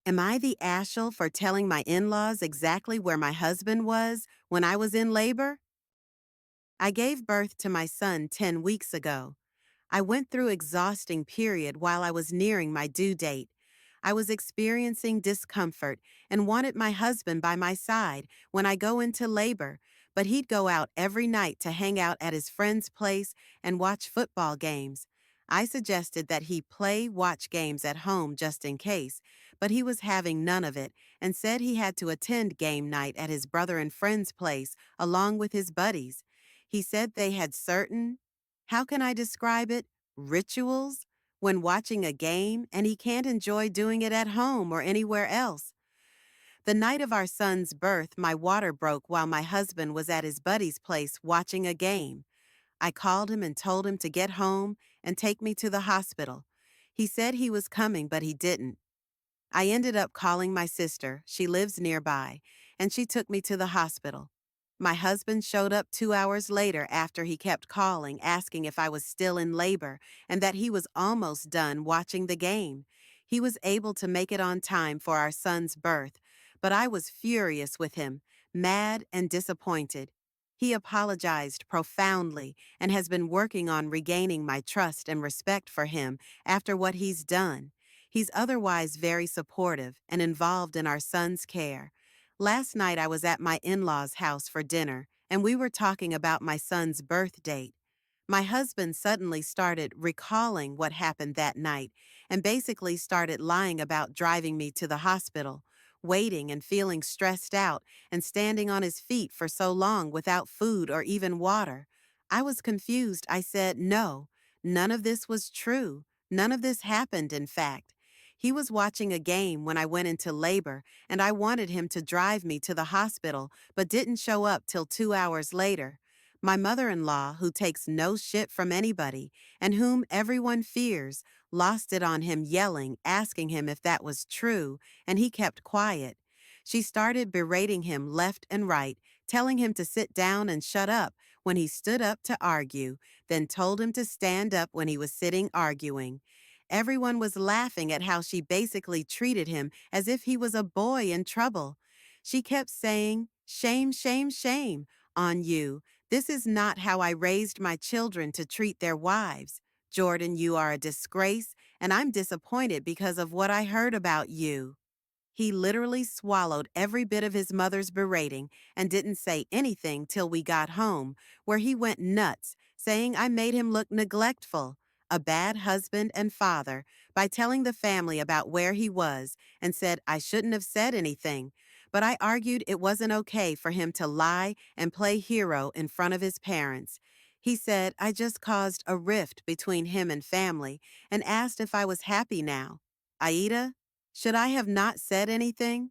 Am I the ashel for telling my in-laws exactly where my husband was when I was in labor? I gave birth to my son 10 weeks ago. I went through exhausting period while I was nearing my due date. I was experiencing discomfort and wanted my husband by my side when I go into labor, but he'd go out every night to hang out at his friend's place and watch football games. I suggested that he watch games at home just in case, but he was having none of it and said he had to attend game night at his brother and friend's place along with his buddies. He said they had certain, how can I describe it, rituals when watching a game, and he can't enjoy doing it at home or anywhere else. The night of our son's birth, my water broke while my husband was at his buddy's place watching a game. I called him and told him to get home and take me to the hospital. He said he was coming, but he didn't. I ended up calling my sister, she lives nearby, and she took me to the hospital. My husband showed up 2 hours later after he kept calling, asking if I was still in labor and that he was almost done watching the game. He was able to make it on time for our son's birth, but I was furious with him, mad and disappointed. He apologized profoundly and has been working on regaining my trust and respect for him after what he's done. He's otherwise very supportive and involved in our son's care. Last night I was at my in-laws' house for dinner, and we were talking about my son's birth date. My husband suddenly started recalling what happened that night and basically started lying about driving me to the hospital, waiting and feeling stressed out and standing on his feet for so long without food or even water. I was confused. I said, no, none of this was true. None of this happened, in fact. He was watching a game when I went into labor, and I wanted him to drive me to the hospital, but didn't show up till 2 hours later. My mother-in-law, who takes no shit from anybody, and whom everyone fears, lost it on him yelling, asking him if that was true, and he kept quiet. She started berating him left and right, telling him to sit down and shut up when he stood up to argue, then told him to stand up when he was sitting arguing. Everyone was laughing at how she basically treated him as if he was a boy in trouble. She kept saying, shame, shame, shame on you. This is not how I raised my children to treat their wives. Jordan, you are a disgrace, and I'm disappointed because of what I heard about you. He literally swallowed every bit of his mother's berating and didn't say anything till we got home, where he went nuts, saying I made him look neglectful, a bad husband and father, by telling the family about where he was and said I shouldn't have said anything. But I argued it wasn't okay for him to lie and play hero in front of his parents. He said I just caused a rift between him and family and asked if I was happy now. Aida, should I have not said anything?